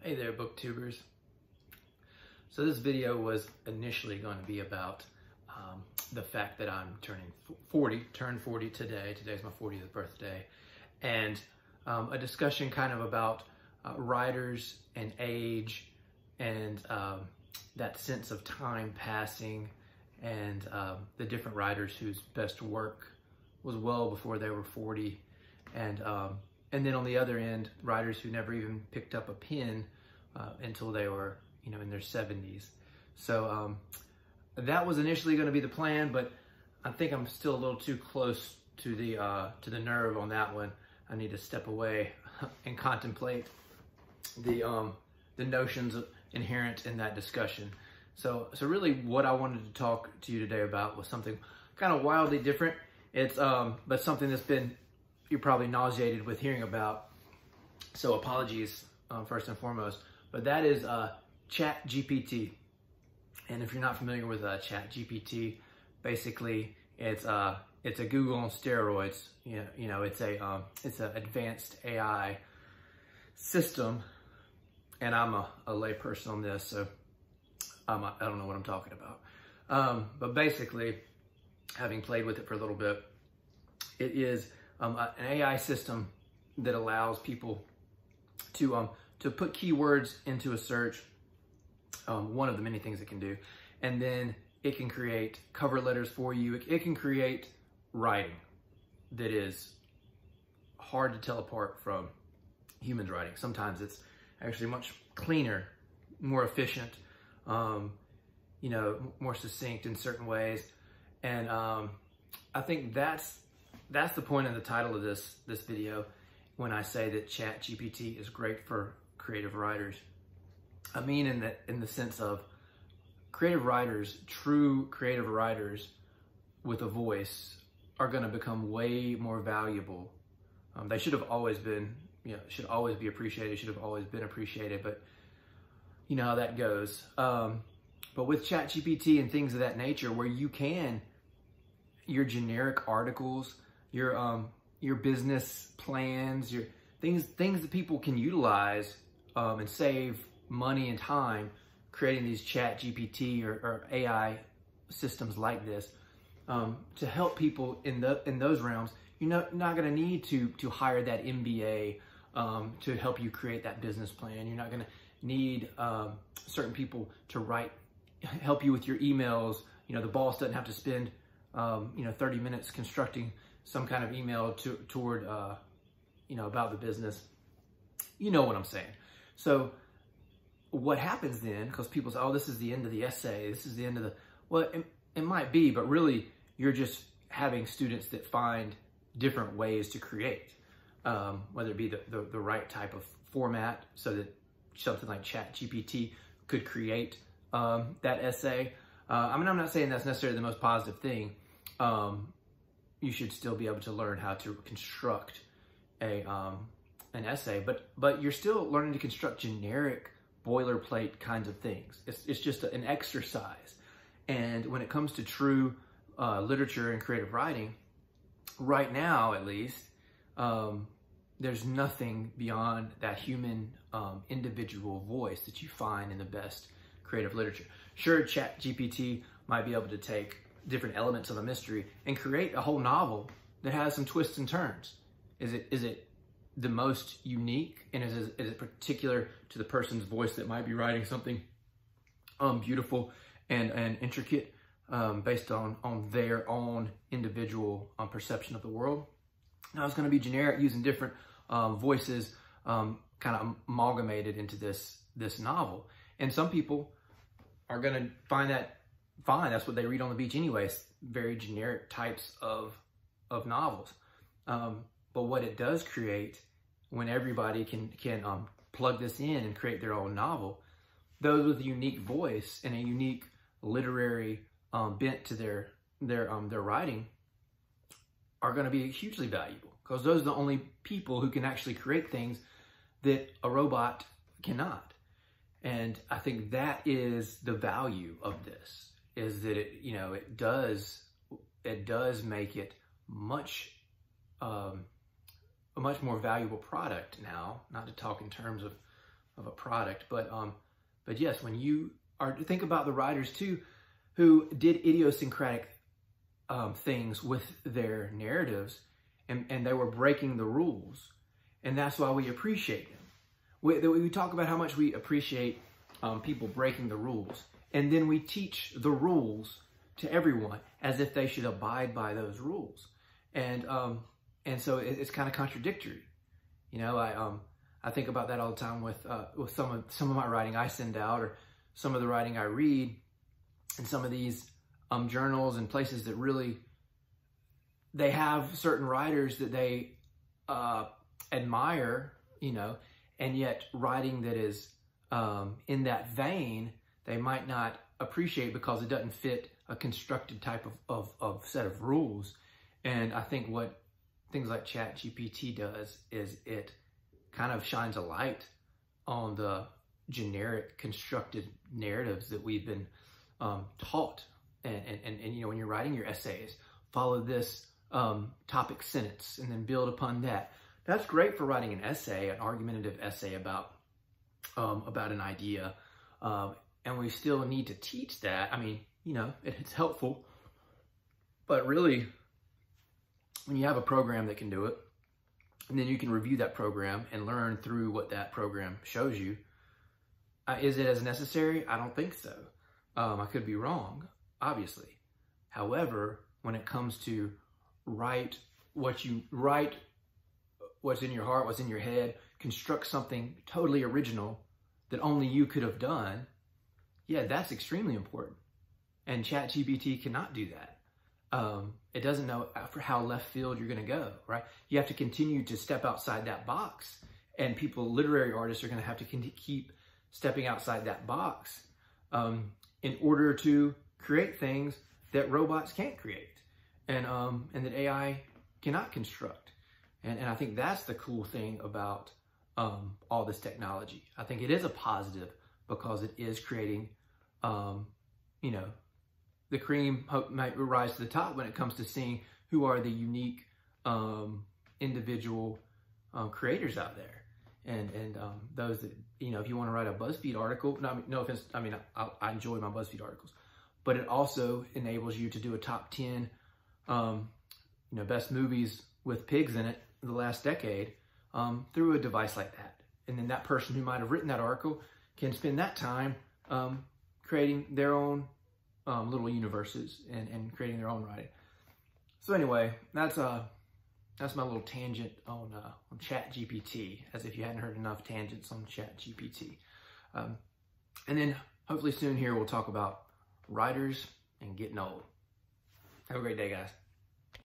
Hey there, booktubers. So this video was initially going to be about the fact that I'm turned 40 today. Today's my 40th birthday. And a discussion kind of about writers and age and that sense of time passing and the different writers whose best work was well before they were 40. And then on the other end, writers who never even picked up a pen until they were, in their 70s. So that was initially going to be the plan, but I think I'm still a little too close to the nerve on that one. I need to step away and contemplate the notions inherent in that discussion. So really, what I wanted to talk to you today about was something kind of wildly different. It's but something that's you're probably nauseated with hearing about. So apologies first and foremost. But that is ChatGPT. And if you're not familiar with ChatGPT, basically it's a Google on steroids. It's an advanced AI system. And I'm a layperson on this, so I don't know what I'm talking about. But basically, having played with it for a little bit, it is an AI system that allows people to put keywords into a search, one of the many things it can do, and then it can create cover letters for you. It can create writing that is hard to tell apart from humans' writing. Sometimes it's actually much cleaner, more efficient, more succinct in certain ways. And I think that's the point of the title of this video when I say that ChatGPT is great for creative writers. I mean in the sense of creative writers, true creative writers with a voice are going to become way more valuable. They should have always been, should always be appreciated, should have always been appreciated, but you know how that goes. But with ChatGPT and things of that nature, where you can, your generic articles, your business plans, your things that people can utilize and save money and time creating these ChatGPT or AI systems like this to help people in those realms. You're not going to need to hire that MBA to help you create that business plan. You're not going to need certain people to help you with your emails. The boss doesn't have to spend 30 minutes constructing some kind of email toward about the business. You know what I'm saying. So what happens then, because people say, oh, this is the end of the essay, this is the end of well, it might be, but really you're just having students that find different ways to create, whether it be the right type of format so that something like ChatGPT could create that essay. I'm not saying that's necessarily the most positive thing. You should still be able to learn how to construct an essay, but you're still learning to construct generic boilerplate kinds of things. It's just an exercise. And when it comes to true literature and creative writing, right now at least, there's nothing beyond that human individual voice that you find in the best creative literature. Sure, ChatGPT might be able to take different elements of a mystery and create a whole novel that has some twists and turns. Is it the most unique, and is it particular to the person's voice that might be writing something beautiful and intricate based on their own individual perception of the world? Now it's going to be generic, using different voices kind of amalgamated into this novel. And some people are going to find that fine. That's what they read on the beach anyways. Very generic types of novels. But what it does create, when everybody can plug this in and create their own novel, those with a unique voice and a unique literary bent to their writing are going to be hugely valuable, because those are the only people who can actually create things that a robot cannot. And I think that is the value of this, is that it does make it a much more valuable product now, not to talk in terms of a product. But yes, when you are, think about the writers too, who did idiosyncratic things with their narratives, and they were breaking the rules. And that's why we appreciate them. We talk about how much we appreciate people breaking the rules. And then we teach the rules to everyone as if they should abide by those rules. And so it's kind of contradictory. You know, I think about that all the time with some of my writing I send out, or some of the writing I read, and some of these journals and places that really, they have certain writers that they admire, you know, and yet writing that is in that vein, they might not appreciate because it doesn't fit a constructed type of set of rules. And I think what things like ChatGPT does is it kind of shines a light on the generic constructed narratives that we've been taught. And you know, when you're writing your essays, follow this topic sentence and then build upon that. That's great for writing an essay, an argumentative essay about an idea. And we still need to teach that. I mean, you know, it's helpful, but really, when you have a program that can do it, and then you can review that program and learn through what that program shows you, is it as necessary? I don't think so. I could be wrong, obviously. However, when it comes to write what's in your heart, what's in your head, construct something totally original that only you could have done, yeah, that's extremely important. And ChatGPT cannot do that. It doesn't know for how left field you're going to go, right? You have to continue to step outside that box, and literary artists are going to have to keep stepping outside that box in order to create things that robots can't create, and that AI cannot construct. And I think that's the cool thing about all this technology. I think it is a positive because it is creating, you know, the cream might rise to the top when it comes to seeing who are the unique individual creators out there. And those that, you know, if you want to write a BuzzFeed article, no offense, I mean, I enjoy my BuzzFeed articles, but it also enables you to do a top 10, you know, best movies with pigs in it in the last decade through a device like that. And then that person who might have written that article can spend that time creating their own little universes and creating their own writing. So anyway, that's my little tangent on ChatGPT, as if you hadn't heard enough tangents on ChatGPT. And then hopefully soon here we'll talk about writers and getting old. Have a great day, guys.